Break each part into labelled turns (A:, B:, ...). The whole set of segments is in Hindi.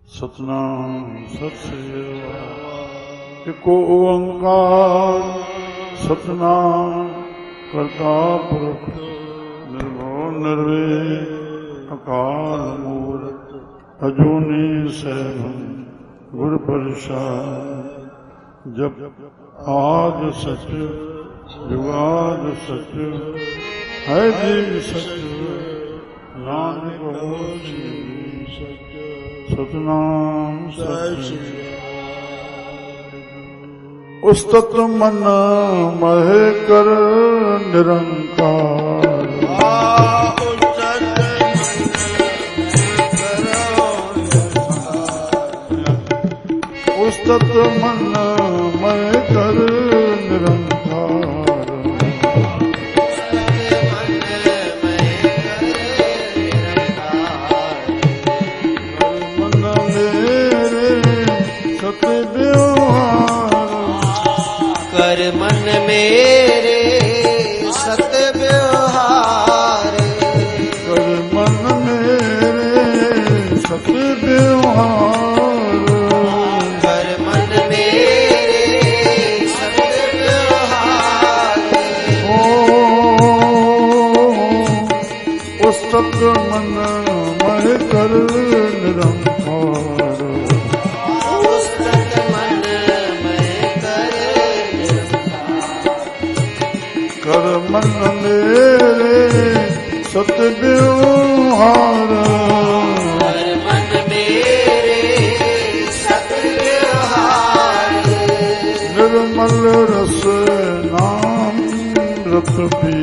A: सतनाम सत श्री एको ओंकार सतनाम करता पुरख निर्भो निर्वैर अकाल मूरत अजूनी सैभम गुर प्रसाद। जब आद सच जुगाद सच है जी सच नानक होसी सच सतनाम सच। उस्तत मन मह कर निरंकार उस्तत मन मह कर निरंकार मन मेरे सत व्यवहार
B: कर मन मेरे सत व्यवहार
A: कर मन मेरे सत व्यवहार
B: कर मन मेरे सत व्यवहार
A: उस्तत मन मह कर निरंकार
B: उस्तत मन मह
A: कर मन मेरे सत व्यवहार
B: कर मन मेरे सत व्यवहार
A: निर्मल रस नाम रत पी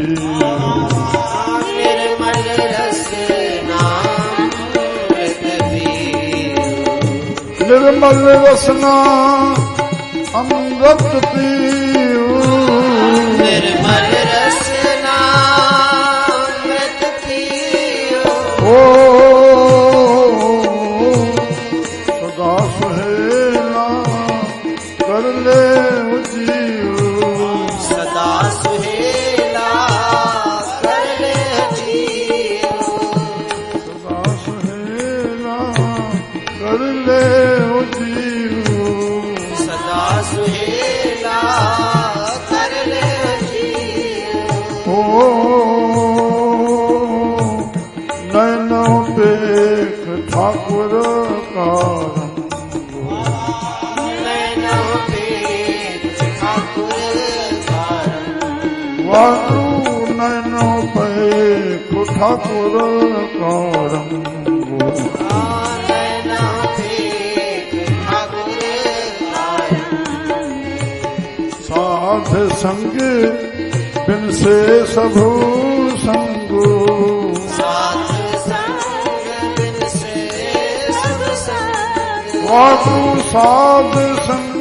B: निर्मल रस नाम
A: निर्मल रसना अमृत पीऊ
B: निर्मल रस नामृत पियो
A: ओ सदा सुहेला कर ले जीव
B: सदा सुहेला कर ले जियो
A: सदा सुहेला कर ले जीव
B: सदा सुहेला कर ले जियो
A: ओ नैनो देख ठाकुर कारम
B: नैनो पेट ठाकुर कारम
A: वातु नैनो देख ठाकुर कारम
B: नैनो पेट ठाकुर कारम
A: साध संग बिन से सबू संगो
B: साध संग बिन से सब संग
A: वातु साध संग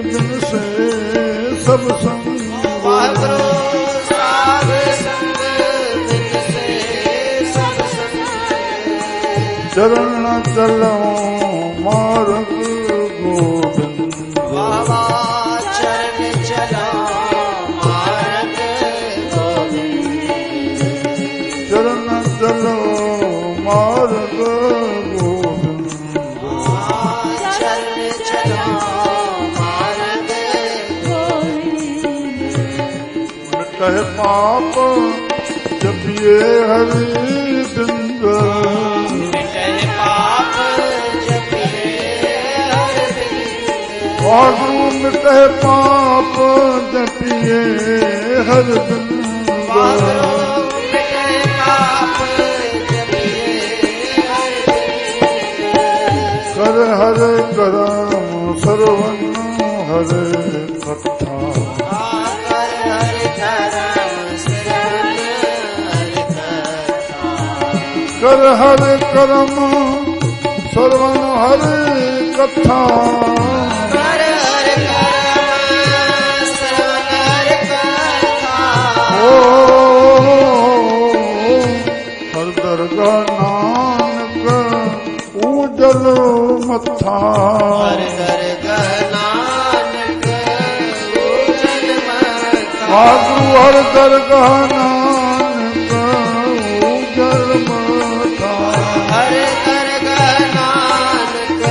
A: बिन से सब संग
B: वागरो साध संग बिन से सब संग
A: चरण चलो मार्ग गोविंद
B: बाबा चरण चला मार्ग गोविंद
A: चरण चलो मार्ग गोविंद
B: चरण चला मार्ग गोविंद
A: मिटह पाप जपिए हरि बिंद
B: मिटल पाप जपिए हर बिंद
A: वागु मिटह पाप जपिए हर बिंद
B: वागरो मिटल पाप जपिए हर बिंद
A: कर हर करम सर्वन हर कथा
B: कर हर धर्म शरण हर कथा
A: कर हर करम सर्वन हर कथा
B: कर हर कर्म श्रवण हर कथा
A: ओ हर दरगाह नानक उजल मथा
B: हर दरगाह नानक उजल मथा
A: वागु हर दरगाह नानक उजल मथा
B: हर दरगाह नानक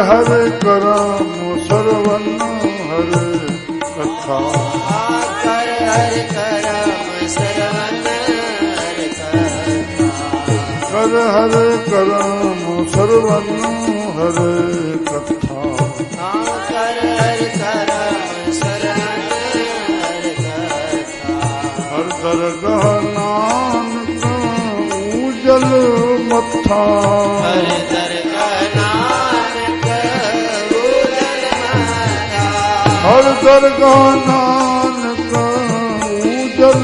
A: हर करम सरवन हर कथा
B: कर हर करम सरवन हर कथा
A: कर हर करम सरवन हर कथा
B: कर हर करम सरवन हर कथा
A: हर दरगाह नानक उजल मथा
B: हर दरगाह नानक उजल मथा
A: हर दरगाह नानक उजल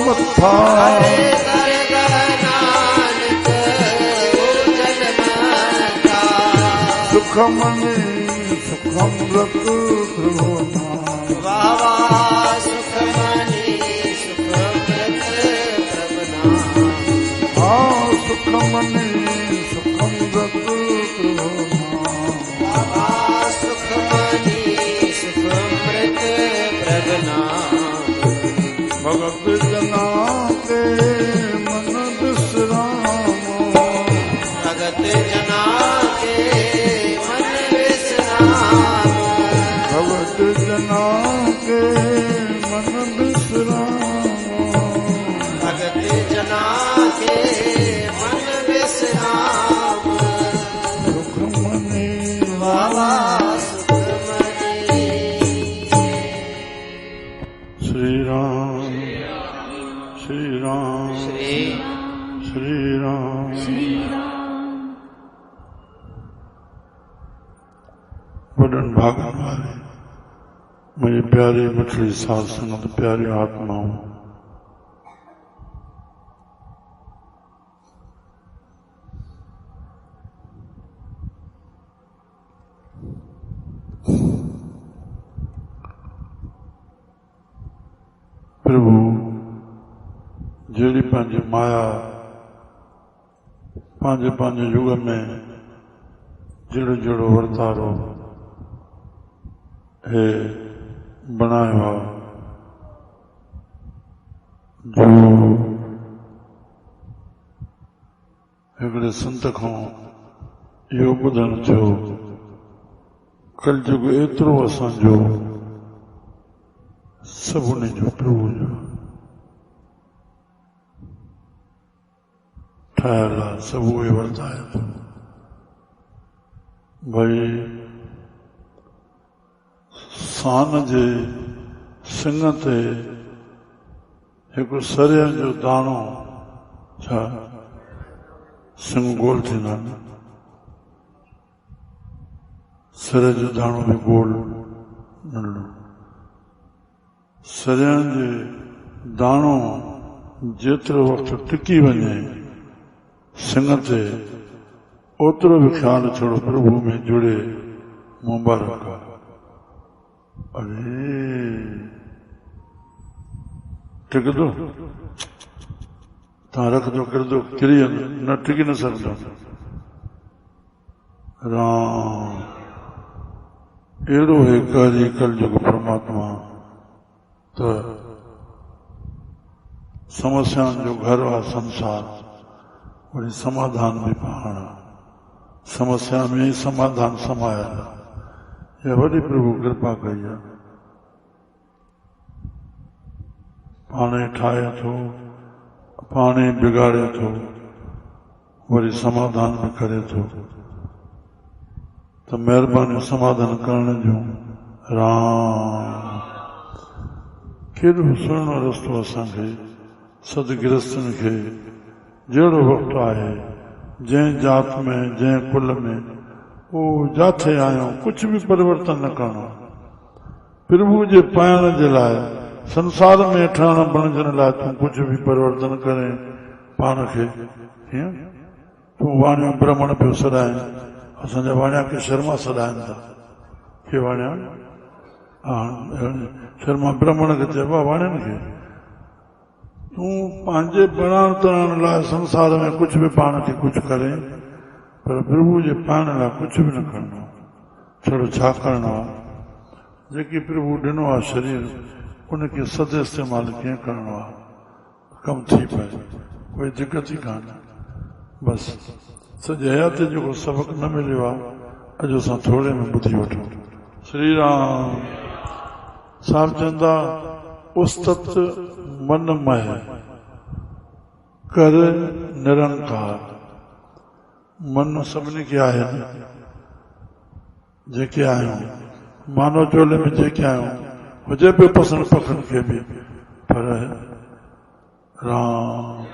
A: मथा
B: हर दरगाह नानक उजल मथा
A: सुखमणि सुखमृत प्रभु नाम
B: वाह वाह सुखमणि सुखमृत प्रभु नाम
A: हाँ सुखमणि सुखमृत प्रभु नाम
B: वाह सुखमणि सुखमृत प्रभु नाम
A: भगत जना के मन विश्राम
B: भगत जना के मन विश्राम
A: भगत जना के मन विश्राम
B: भगत जना के मन विश्राम
A: सुखमणि
B: बाबा सुखमणि
A: श्री राम श्री राम
B: श्री
A: श्री राम वडन भागन वाले मेरे प्यारे मछली साथ संगत प्यारे आत्माओं प्रभु जड़ी पंहिंजी माया पंहिंजे पंहिंजे युग में जहिड़ो जहिड़ो वर्तारो हे बनायो आहे जो हिकिड़े संत खां इहो ॿुधण थियो कलयुग एतिरो असांजो सभिनी जो प्रभु जो ठाहियल आहे सभु उहे वर्ताए थो भई सान जे सिंग ते हिकु सरियण जो दाणो छा सिंग गोल थींदा आहिनि सर जो दाणो बि गोल नंढो सरियण जे दाणो जेतिरो वक़्तु टिकी वञे सिंग ते ओतिरो बि ख़्यालु छड़ो प्रभु में जुड़े मुबारक आहे अरे टिकंदो तव्हां रखंदो किरंदो किरी वेंदो न टिकी न सघंदो राम अहिड़ो हे कारी कलयुग परमात्मा त समस्याउनि जो घर आहे संसार वरी समाधान बि पाण समस्या में ई समाधान समायल आहे ये वॾी प्रभु कृपा कई आहे पाणे ठाहे थो पाणे बिगाड़े थो वरी समाधान बि करे थो त महिरबानी समाधान करण जूं राम केॾो सुहिणो रस्तो असांखे सदगिरस्तनि खे जहिड़ो वक़्तु आहे जंहिं जात में जंहिं कुल में ओ जाथे आहियूं कुझु बि परिवर्तन न करणो प्रभु जे पाइण जे लाइ संसार में ठहण बणजण लाइ तूं कुझु बि परिवर्तन करे पाण खे हीअं तूं वाणियूं ब्राह्मण पियो सॾाए असांजा वाणिया खे शर्मा सॾाइनि था के वाणिया हा शर्मा ब्राह्मण खे चइबो आहे वाणियुनि खे तूं पंहिंजे बणाइण तरण लाइ संसार में कुझु बि पाण खे कुझु करे पर प्रभु जे पाइण लाइ कुझु बि न करणो छड़ो छा करणो आहे जेकी प्रभु ॾिनो आहे शरीर उनखे सद इस्तेमालु कीअं करणो आहे कमु थी पए कोई दिक़त ई कान्हे बसि सॼे हयात जेको सबक़ु न मिलियो आहे अॼु असां थोरे में ॿुधी वठूं। श्री राम साहिब चवंदा उस्तत मनमय कर निरंकार। मन सभिनी खे आहे न, जेके आहियूं मानव चोले में जेके आहियूं, हुजे पियो पसंदि पखनि खे बि, पर राम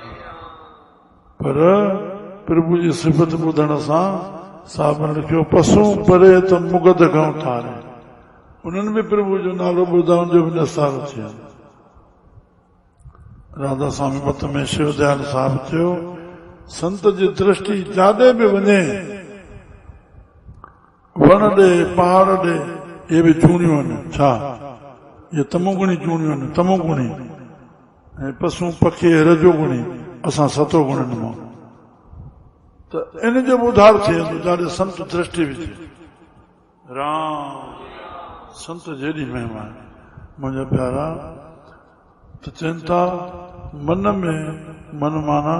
A: पर प्रभु जी सिफ़त ॿुधण सां साहिब लिखियो पसू परे त मुगद खां थारे। उन्हनि बि प्रभु जो नालो ॿुधण जो बि निसारो थियो। राधा स्वामी मत में शिवदयाल साहिब चयो संत जी दृष्टि जाॾे बि वञे, वण ॾे पहाड़ ॾे, इहे बि चूड़ियूं आहिनि। छा इहे तमोगुणी चूड़ियूं आहिनि, तमोगुणी ऐं पशु पखी रजोगुणी, असां सतोगुणनि मां। त इन जो बि उधार थिए थो जाॾे संत दृष्टि बि थिए। राम संत जेॾी महिमा आहे मुंहिंजा प्यारा। त चवनि था मन में मन माना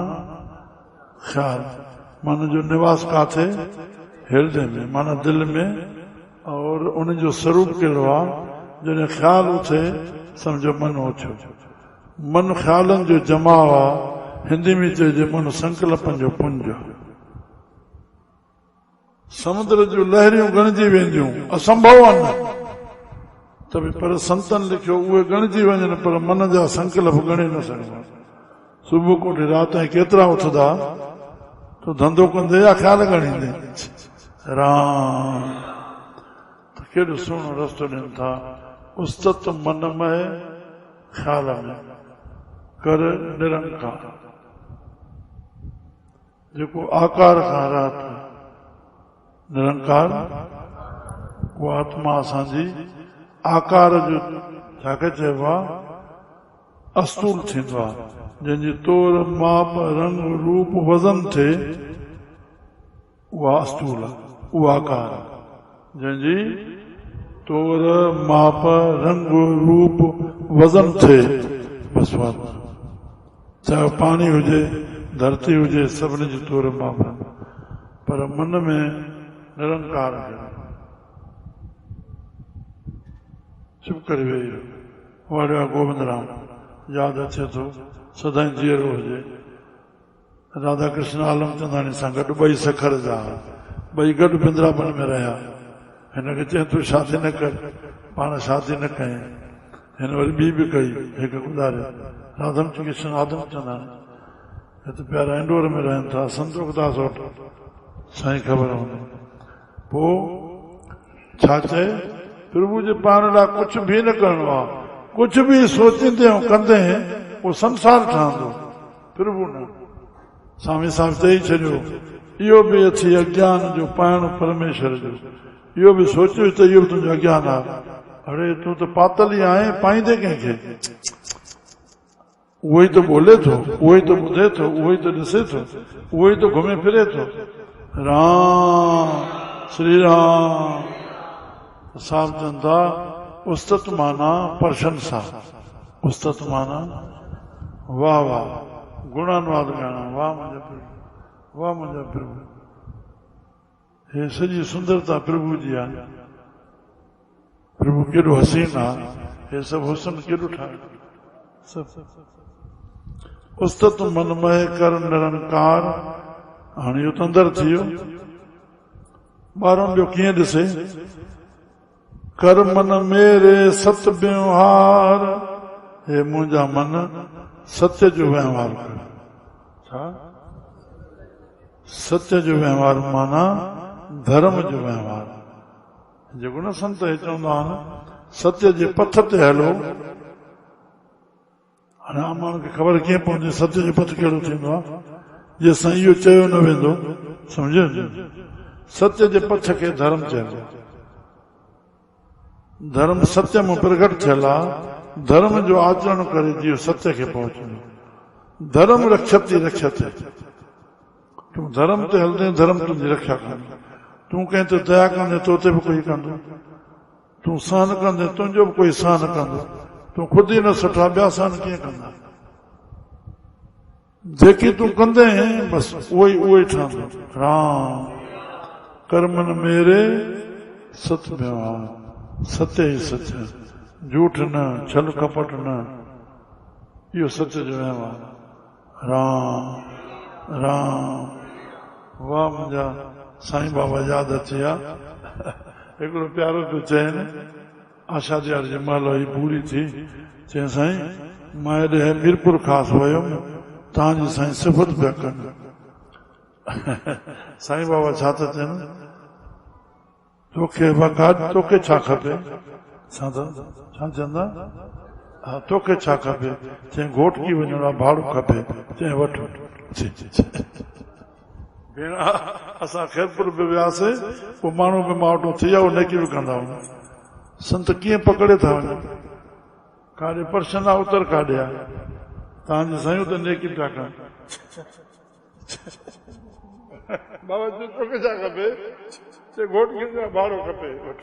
A: ख्याल, मन जो निवास काथे? हृदय में माना दिल में। और उन जो स्वरूप कहिड़ो आहे? जॾहिं ख्याल उथे सम्झो मन उथियो। मन ख्यालनि जो जमाव आहे। हिंदी में चइजे मन संकल्पनि जो पुंज। समुद्र जूं लहरियूं गणजी वेंदियूं, असंभव आहिनि त बि, पर संतनि लिखियो उहे गणजी वञनि पर मन जा संकल्प गणे न सघंदा। सुबुह कोठे राति ताईं केतिरा उथंदा, तो धंधो कंदे या ख्याल ॻणींदे? राम त केॾो सुहिणो रस्तो ॾियनि था। उस्तत मनमय ख्याल में कर निरंकार। जेको आकार खां रात निरंकार, उहा आत्मा असांजी आकार जो छाखे चइबो आहे? अस्तूल थींदो आहे। जंहिंजी तोर माप रंग रूप वज़न थिए उहा अस्तूल आहे, उहा आकार। जंहिंजी तोर माप रंग रूप वज़न थिए बसि वाह। चाहे पाणी हुजे, धरती हुजे, सभिनी जी तोर माप। पर मन में निरंकार आहे। चुप करे वेही रहो। वाड़िया गोविंद राम यादि अचे थो, सदाई जीअरो हुजे। राधा कृष्ण आलम चंदानी सां गॾु ॿई सखर जा, ॿई गॾु बिंद्राबन में रहिया। हिनखे चए तूं शादी न कर, पाण शादी न कयईं। हिन वरी ॿी बि कई, हिकु गुज़ारे। राधम कृष्ण आदम चंदानी हिते प्यारा इंडोर में रहनि था, संतोखदास वटि साईं ख़बर हूंदी। पोइ छा चए? प्रभु जे पाण लाइ कुझु बि न करिणो आहे। कुझु बि सोचींदे ऐं कंदे उहो संसार ठहंदो, प्रभु न। स्वामी साहिब चई छॾियो इहो बि अथी अज्ञान जो पाइण परमेश्वर जो। इहो बि सोचियो त इहो बि तुंहिंजो अज्ञान आहे। अरे तूं त पातल ई आहीं, पाईंदे कंहिंखे? उहो ई त ॿोले थो, उहो ई त ॿुधे थो, उहो ई त ॾिसे थो, उहो ई त घुमे फिरे थो। राम श्री राम साहिब चवनि था उस्तत माना प्रशंसा। उस्तत माना वाह वाह, गुणानुवाद ॻाइणा। वाह मुंहिंजा प्रभु, वाह मुंहिंजा प्रभु। हे सॼी सुंदरता प्रभु जी आहे। प्रभु केॾो हसीन आहे। हे सभु हुसन केॾो ठाहे। उस्तत मनमय कर निरंकार। हाणे इहो त अंदरि थी वियो। ॿारनि ॿियो कीअं ॾिसे? कर मन मेरे सत व्यवहार। हे मुंहिंजा मन सत्य जो व्यवहार कर। छा? सत्य जो व्यवहार माना धर्म जो व्यवहार। जेको न संत चवंदा आहिनि सत्य जे पथ ते हलो। हाणे आम माण्हू खे ख़बर कीअं पवंदी सत्य जो पथ कहिड़ो थींदो आहे? जेसिताईं इहो चयो न वेंदो, सम्झो? सत्य जे पथ खे धर्म चइबो। धर्म सत्य में प्रकट थियल आहे। धर्म जो आचरण करे जीअं सत्य खे पहुचंदो। धर्म रक्षति रक्षते। तूं धर्म ते हलंदे धर्म तुंहिंजी रक्षा कंदो। तूं कंहिं ते दया कंदे तो ते बि कोई कंदो। तूं सहन कंदे तुंहिंजो बि कोई सहन कंदो। तूं ख़ुदि ई न सुठा ॿिया सहन कीअं कंदा? जेकी तूं कंदे बसि उहो ई ठहंदो। राम कर्मन मेरे सत्य व्यवहार, सत्य ही सत्य, झूठ न, छल कपट न, इहो सत्य जो व्यवहार। राम राम। वाह मुंहिंजा साईं बाबा यादि अची विया। हिकिड़ो प्यारो पियो चइनि, आशा ॾियार जी महिल ही पूरी थी, चई साईं मां हेॾे मीरपुर ख़ासि वयुमि, तव्हांजी साईं सिफ़त पिया कनि। साईं बाबा छा था चवनि, तोखे वकाद, तोखे छा खपे? छा चवंदा? हा तोखे छा खपे? चई घोटकी वञणो आहे, भाड़ो खपे। चई वठ। भेण असां खैरपुर बि वियासीं, पोइ माण्हू बि मां वटो थी विया, उहो नेकी बि कंदा हुआ। संत कीअं पकड़े था वञनि, काॾे परशन आहे उतर काॾे आहे, तव्हांजी साईं त नेकी पिया कनि। बाबा तोखे छा खपे? चई घोटकी जो भाड़ो खपे, वठ।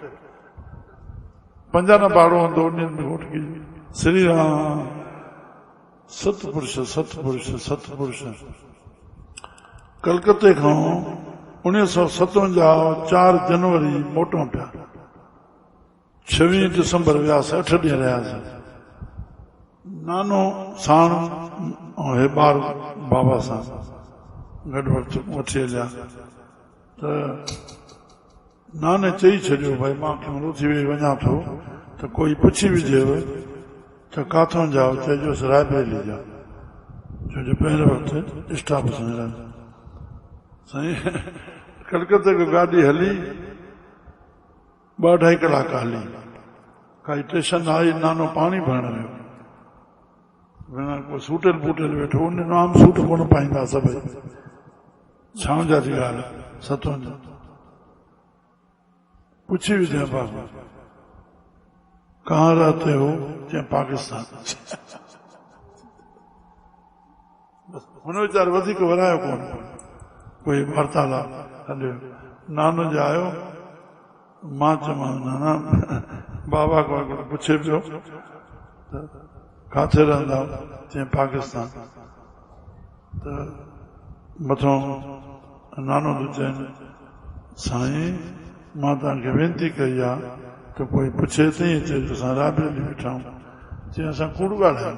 A: 5 न भाड़ो हूंदो उन में घोटकी। श्री राम। सतपुरुष सतपुरुष सतपुरुष। कलकत्ते खां 1957 4 जनवरी मोटूं पिया, 26 दिसंबर वियासीं, 8 ॾींहं रहियासीं। नानो साण ऐं हे ॿार बाबा सां गॾु वठी हलिया, त नाने चई छॾियो भई मां कंहिं थी वेई वञा थो, त कोई पुछी विझेव त काथों जाओ? चइजोसि रायबरेली जा, छो जो पहिरें वक़्तु स्टाफ सां रहंदो। साईं कलकत्ते खां गाॾी हली 2-2.5 कलाक हली, काई स्टेशन आई, नानो पाणी भरण वियो, कोई सूटियल बूटियल वेठो, उन आम सूट कोन पाईंदा सभई, छांव जा जी ॻाल्हि, सतों जो पुछी विझे बाबा कहाँ रहते हो? चए पाकिस्तान। हुन वीचारे वधीक वरायो कोन, कोई वार्तालाप हलियो। नानो जो आयो, मां चवां नाना बाबा को पुछे पियो काथे रहंदा? चए पाकिस्तान। त मथों नानो तो चइनि साईं मां तव्हांखे वेनती कई आहे त कोई पुछे थी, चए असां रायबरेली वेठा आहियूं। चई असां कूड़ ॻाल्हायूं।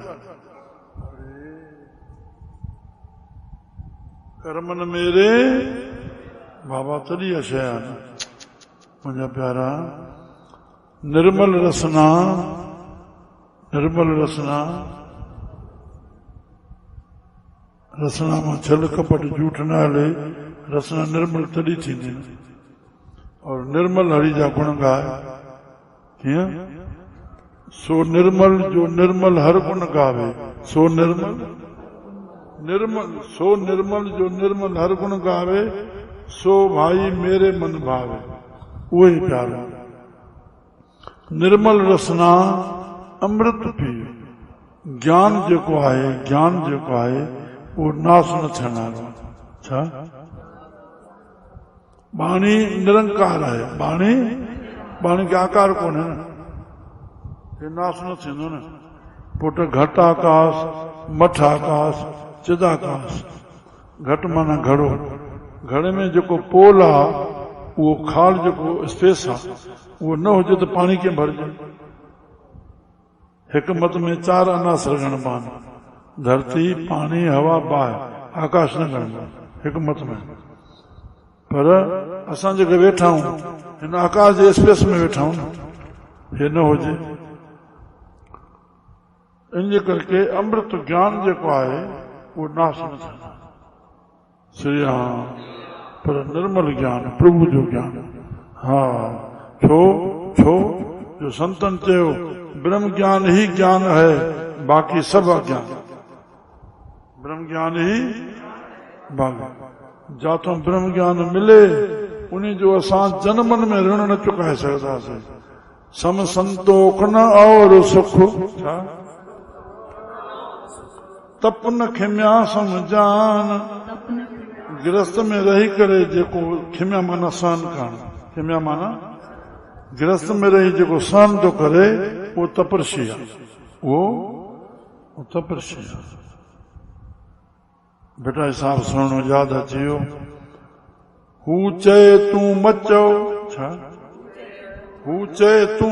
A: कर्मन मेरे बाबा तॾहिं शइ आहे मुंहिंजा प्यारा। निर्मल रसना, निर्मल रसना, रसना मां छल कपट झूठ न हले, रसना निर्मल तॾहिं थींदी न। और निर्मल हरि जा गुण गाए, कीअं? सो निर्मल जो निर्मल हर गुण गावे, सो निर्मल निर्मल, सो निर्मल जो निर्मल हर गुण गावे, सो भाई मेरे मन भावे। उहो ई प्यारो। निर्मल रसना अमृत पीओ, ज्ञान जेको आहे, ज्ञान जेको आहे उहो नास न थियण वारो। छा? बाणी निरंकार आहे, बाणी बाणी खे आकार कोन्हे न, हे नास न थींदो न। पुट घट आकाश, मठ आकाश, चिदाकाश। घट माना घड़ो, घड़े में जेको पोल आहे, उहो खाल जेको स्पेस आहे, उहो न हुजे त पाणी कीअं भरिजे? हिकु मत में 4 अनासर गणबा आहिनि, धरती, पाणी, हवा, बाहि, आकाश न गणबो हिकु मत में। पर असां जेके वेठा आहियूं हिन आकाश जे स्पेस में वेठा आहियूं न, हे न हुजे। इन जे करके अमृत ज्ञान जेको आहे उहो नाश न थींदो। श्री राम। पर निर्मल ज्ञान, प्रभु जो ज्ञान। हा छो? छो जो संतन चयो ब्रह्म ज्ञान ही ज्ञान है, बाकी सब अज्ञान। ब्रह्म ज्ञान ही बाकी, जातों ब्रह्म ज्ञान मिले उन्हीं जो असां जन्मन में ऋण न चुकाए सघंदासीं। सम संतोख न और सुख, तप न खिमिया समझान। गृहस्थ में रही करे जेको खिमिया माना सहन करण, खिमिया माना गृहस्थ में रही जेको सहन थो करे वो तपस्वी आहे, वो तपस्वी आहे। बेटा हिसाब सुणो यादि अची वियो। हू चए तूं मचो छा हू चए तूं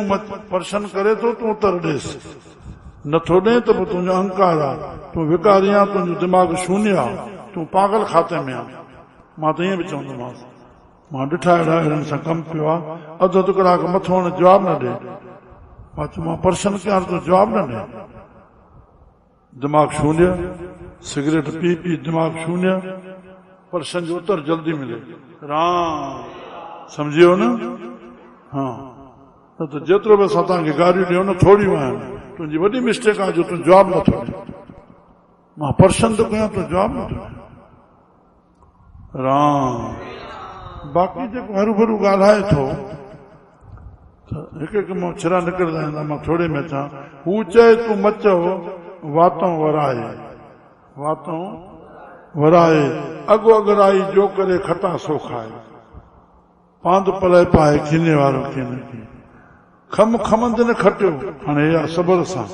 A: पर्शन करे थो तूं उतर ॾेसि नथो ॾे त पोइ तुंहिंजो अहंकार आहे तूं विकारी आहे तुंहिंजो दिमाग़ शून्य आहे तूं पागल खाते में आहे मां त ईअं बि चवंदोमांसि मां ॾिठा अहिड़नि सां कमु पियो आहे अधु अधु कलाक मथो हाणे जवाबु न ॾे मां चयो मां पर्शन कयां तूं जवाबु न ॾे दिमाग़ शून्य सिगरेट पी पी दिमाग़ शून्य पर्शन जो उत्तर जल्दी मिले राम सम्झियो न हा न त जेतिरो बि असां तव्हांखे गारियूं ॾियूं न थोरियूं आहिनि तुंहिंजी वॾी मिस्टेक आहे जो तूं जवाबु नथो ॾे मां पर्शन थो कयां तूं जवाबु नथो ॾे राम बाक़ी जेको हरू भरू ॻाल्हाए थो त हिकु हिकु मां छिरा निकिरंदा आहिनि मां थोरे में अचां हू चए तूं मचो वातों वराए अॻु अॻराई जो करे खटा सो खाए पांद पलाए पाए खीने वारो खे न खम खमंद न खटियो हाणे इहा सबर सां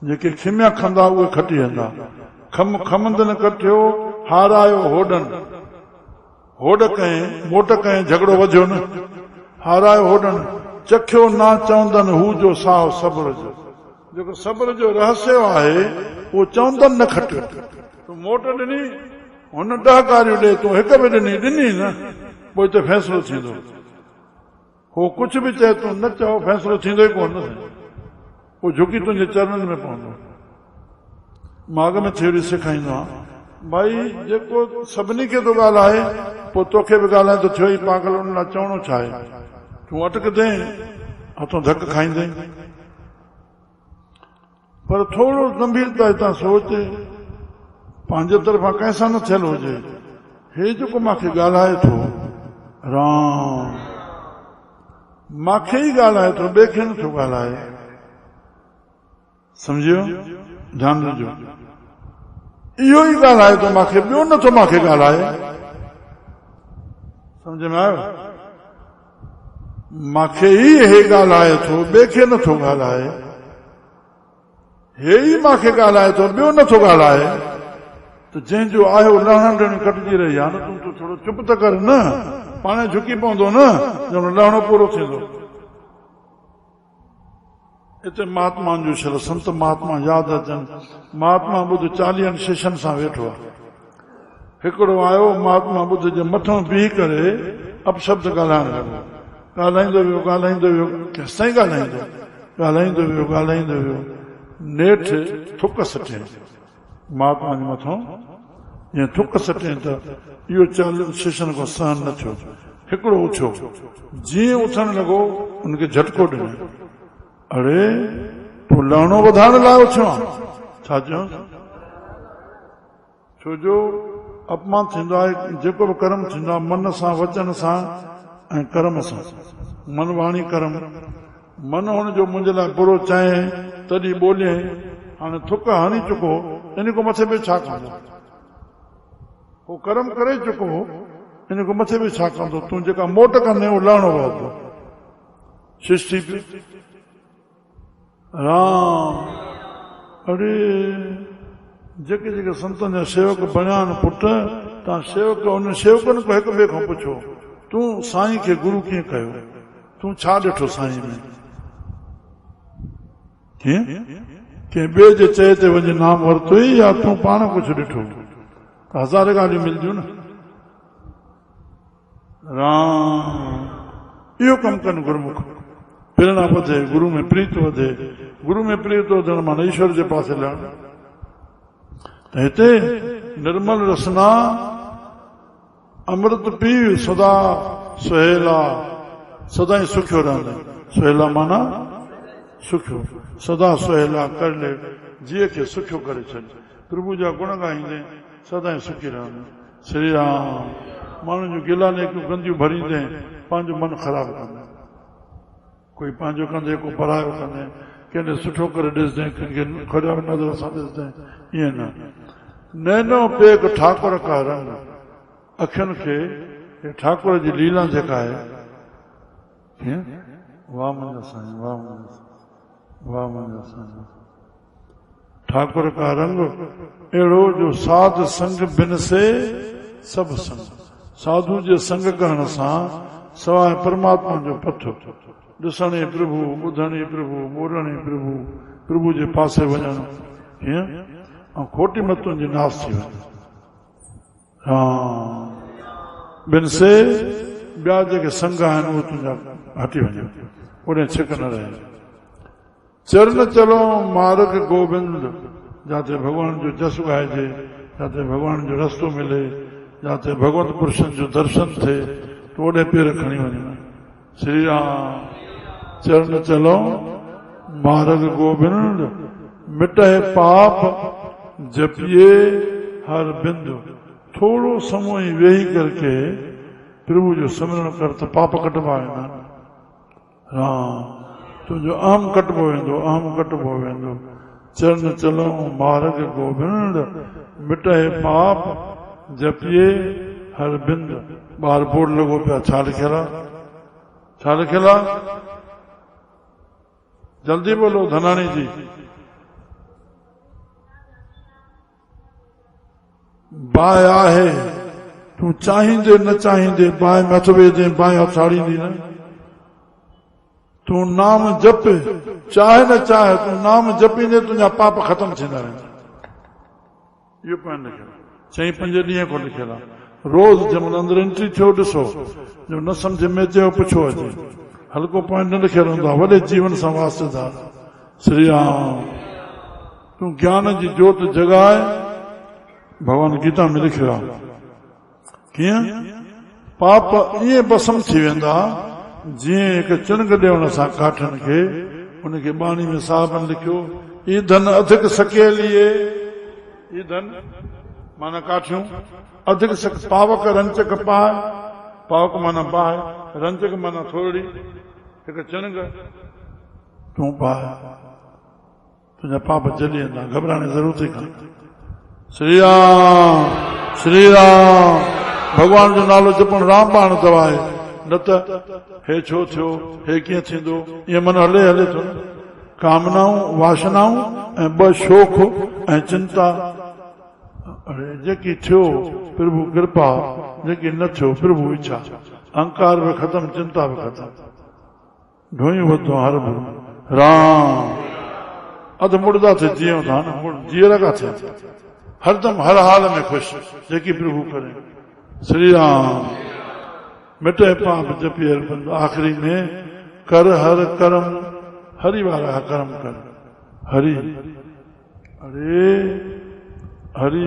A: जेके खिमिया खंदा उहे खटी वेंदा खम खमंद न खटियो हारायो होॾनि होॾ कयईं मोट कयईं झगड़ो वधियो न हारायो होॾनि चखियो ना चवंदनि हू जो साहु सबर जो जेको सबर जो रहस्य आहे उहो चवंदनि न खटियो तूं मोट ॾिनी हुन 10 कारियूं ॾे तूं हिकु बि ॾिनी न पोइ हिते फ़ैसिलो थींदो हो कुझु बि चए तूं न चओ फ़ैसिलो थींदो ई कोन पोइ झुकी तुंहिंजे चरणनि में पवंदो मां अॻ में थियोरी सेखारींदो आहियां भाई जेको सभिनी खे थो ॻाल्हाए पोइ तोखे बि ॻाल्हाए थो थियो ई पागल हुन लाइ चवणो छा आहे तूं अटकदे हथों धक खाईंदे पर थोरो गंभीरता हितां सोच पंहिंजे तरफ़ां कंहिंसां न थियल हुजे हे जेको मूंखे ॻाल्हाए थो राम मूंखे ई ॻाल्हाए थो ॿिए खे नथो ॻाल्हाए सम्झियो ध्यानु ॾिजो इहो ई ॻाल्हाए थो मूंखे ॿियो नथो मूंखे ॻाल्हाए सम्झ में आयो मूंखे ई हे ॻाल्हाए थो ॿिए खे नथो ॻाल्हाए हे ई मूंखे ॻाल्हाए थो ॿियो नथो ॻाल्हाए त जंहिंजो आयो लहण ॾियण कटिजी रही आहे न तूं थोरो चुप त कर न पाणे झुकी पवंदो न ॼण लहणो पूरो थींदो हिते महात्माउनि जो शल संत महात्मा यादि अचनि महात्मा ॿुध 40 शिष्यनि सां वेठो आहे हिकिड़ो आयो महात्मा ॿुध जे मथां बीह करे अपशब्द ॻाल्हाइण लॻो ॻाल्हाईंदो वियो केसिताईं ॻाल्हाईंदो वियो नेठि थुक सटियईं महात्मा जे मथां ईअं थुक सटियईं त इहो 40 शिष्यनि खां सहन न थियो हिकिड़ो उथियो जीअं उथण लॻो उनखे झटको ॾिनो अरे तूं लहणो वधाइण लाइ उथियो छा चयो छो जो अपमान थींदो आहे जेको बि कर्म थींदो आहे मन सां वचन सां ऐं कर्म सां मन वाणी कर्म मन हुनजो मुंहिंजे लाइ बुरो चए तॾहिं ॿोले हाणे थुक हणी चुको इन खां मथे बि छा कंदो हू कर्म करे चुको इन खां मथे बि छा कंदो तूं जेका मोट कंदे उहो लहणो वधंदो सृष्टि राम अरे जेके जेके संतनि जा सेवक बणिया आहिनि पुट तव्हां सेवक उन सेवकनि खां हिक ॿिए खां पुछो तूं साईं खे गुरू कीअं कयो तूं छा ॾिठो साईं में कीअं कंहिं ॿिए जे चए ते वञी नाम वरितो ई या तूं पाण कुझु ॾिठो हज़ारे ॻाल्हियूं मिलंदियूं न राम इहो कमु कनि गुरुमुख प्रेरणा वधे गुरू में प्रीत वधे गुरू में प्रीत वधण माना ईश्वर जे पासे लहण त हिते निर्मल रसना अमृत पी सदा सुहेला सदाई सुखियो रहंदे सुहेला माना सुखियो सदा सुहेला कर ले जीअ खे सुखियो करे छॾ प्रभु जा गुण ॻाईंदे सदाई सुखी रहंदे श्री राम माण्हुनि जूं गिला नेकियूं गंदियूं भरींदे पंहिंजो मन ख़राबु कंदे कोई पंहिंजो कंदे को परायो कंदे कंहिंखे सुठो करे ॾिसंदे कंहिंखे खराब नज़र सां ॾिसंदे ईअं न नैनो पेक ठाकुर का रंग अखियुनि खे ठाकुर जी लीला जेका आहे वाह मुंहिंजा साईं वाह मुंहिंजा साईं ठाकुर का रंग अहिड़ो जो साध संग बिन से सभु संग साधु जे संग करण सां सवाइ परमात्मा जो पथु ॾिसणे प्रभु, ॿुधणे प्रभु, मोड़णे प्रभु, प्रभु जे पासे वञणु हीअं ऐं खोटी मतुनि जी नास थी वञे। हा ॿिन से ॿिया जेके संग आहिनि उहे तुंहिंजा हटी वञनि, उन छिक न रहे। चरण चलो मार्ग गोविंद, जिते भगवान जो जस ॻाइजे, जिते भगवान जो रस्तो मिले, जिते भगवंत पुरुषनि जो दर्शन थिए, तो ओॾे पेर खणी वञनि। श्री राम चरण चलो मार्ग गोविंद, मिटाए पाप जपिए हर बिंदु। थोड़ो समय वेही करके प्रभु जो सिमरन कर तो पाप कटवा वेंदा। राम तुंहिंजो अहम कटबो वेंदो, अहम कटबो वेंदो। चरण चलो मार्ग गोविंद, मिटाए पाप जपिए हर बिंद। ॿाहिरि बोर्ड लॻो पिया, छा लिखियल आहे? छा लिखियल आहे? जल्दी बोलो धनाणी जी। बाहि आहे, तूं चाहींदे न चाहींदे बाहि में हथ वेझे बाहि हथाड़ींदी न। तूं नाम जप, चाहे न चाहे तूं नाम जपींदे तुंहिंजा पाप ख़तम थींदा वेंदा। इहो पाण लिखियल आहे, 4-5 ॾींहं खां लिखियल आहे। रोज़ जंहिंमहिल अंदरि एंट्री थियो ॾिसो, जो न सम्झ में अचे पुछो अचे। हल्को पॉइंट न लिखियल हूंदो आहे, वॾे जीवन सां वास्तेदार। श्री राम तूं ज्ञान जी जोत जगाए, भगवान गीता में लिखियो आहे। कीअं? पाप ईअं भस्म थी वेंदा जीअं हिकु चिणग ॾियण सां काठनि खे। उनखे बाणी में साहबनि लिखियो, ईंधन अधिक सकेलिए, ईंधन माना काठियूं, अधिक पावक रंचक पाए, पावक माना बाहि, रंचक माना थोड़ी, हिकु चिणग तूं पाए, तुंहिंजा पाप जली वेंदा, घबराइण जी ज़रूरत ई कान्हे। श्री राम श्री राम भगवान जो नालो जपण राम बाण दवाए, न त हे छो थियो, हे कीअं थींदो, ईअं मन हले हले थो। कामनाऊं वासनाऊं ऐं ॿ शोख ऐं चिंता। अरे जेकी थियो प्रभु कृपा, जेकी न थियो प्रभु इच्छा। अहंकार बि ख़तम, चिंता बि ख़तम। ढोई वधो हर भरू राम। अध मुड़दा थे जीअं था न, जीअर का थिया हरदम हर हाल में ख़ुशि, जेकी प्रभु करे। श्री राम मिटे पाप जपी हर बंद। आखिरी में कर हर कर्म, हरि वारा कर्म कर। हरि अरे हरि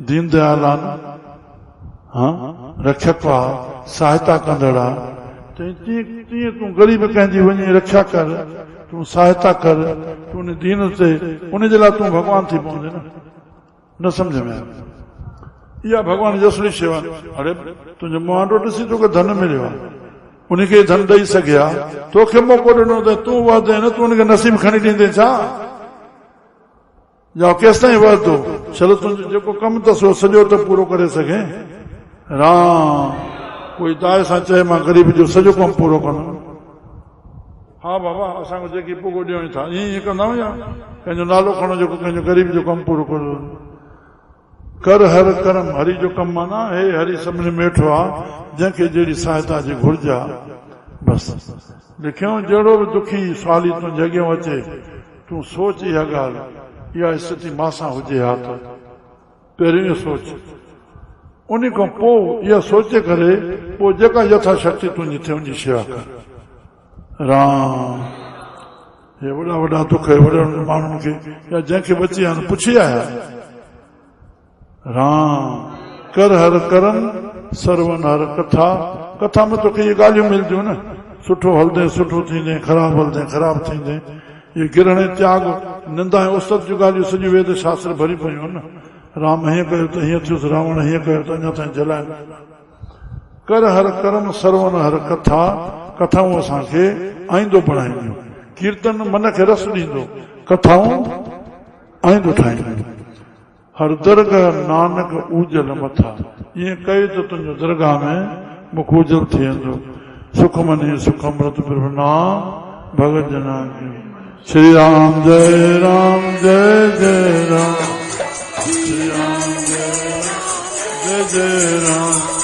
A: दीनदयाल आहे न, हाँ रक्षक आहे, सहायता कंदड़ आहे। तीअं तूं ग़रीब कंहिंजी वञी रक्षा कर, तूं सहायता कर, तूं उन दीन ते, उनजे लाइ तूं भॻवान थी पवंदे न समझ में आयो। इहा भॻवान जी असली शेवा। अरे तुंहिंजो मुंहांडो ॾिसी तोखे धन मिलियो आहे, उनखे धन ॾेई सघे हा, तोखे मौक़ो ॾिनो त तूं वधे न, तूं उनखे नसीब खणी ॾींदे छा? या केसि ताईं वधंदो? चलो तुंहिंजो जेको कमु अथसि उहो सॼो त पूरो करे सघे। राम कोई दाए सां चए मां ग़रीब जो सॼो कमु पूरो कंदुमि। हा बाबा असांखे जेकी पुगो ॾियणी था, ईअं कंदा आहियूं या कंहिंजो नालो खणो जेको कंहिंजो ग़रीब जो कमु पूरो कयो। कर हर कर्म, हरि जो कमु माना हे हरि सभिनी में वेठो आहे, जंहिंखे जहिड़ी सहायता जी घुर्ज आहे। बसि लिखियो, जहिड़ो बि दुखी सवाली तुंहिंजे अॻियां अचे, तूं सोच इहा ॻाल्हि, इहा स्थिति मां हुजे हा त पहिरियों इहो सोच। उन खां पोइ इहा सोचे करे पोइ जेका यथाशक्ति तुंहिंजी थिए उनजी शेवा कर। राम हे वॾा वॾा दुख वॾनि माण्हुनि खे या जंहिंखे बची आहिनि पुछी आया। राम कर हर कर्म सर्वन हर कथा। कथा में तोखे इहे ॻाल्हियूं मिलंदियूं न, सुठो हलंदे सुठो थींदे, ख़राबु हलंदे ख़राबु थींदे। ये गिरण त्याग निंदा ऐं उस्तत जूं ॻाल्हियूं सॼियूं वेद शास्त्र भरी पयूं आहिनि न। राम हीअं कयो त हीअं थियुसि, रावण हीअं कयो त अञा ताईं जलाए। कर हर कर्म सर्वन हर कथा। कथाऊं असांखे आईंदो बणाईंदियूं, कीर्तन मन खे रस ॾींदो, कथाऊं आईंदो ठाहींदियूं। हर दरगाह नानक उजल मथा। ईअं कयो त तुंहिंजो दरगाह में मुख उजल थी वेंदो। सुख मनी सुख अमृत प्रभु नाम भगत जना। श्री राम जय राम जय जय राम, श्री राम जय जय जय राम।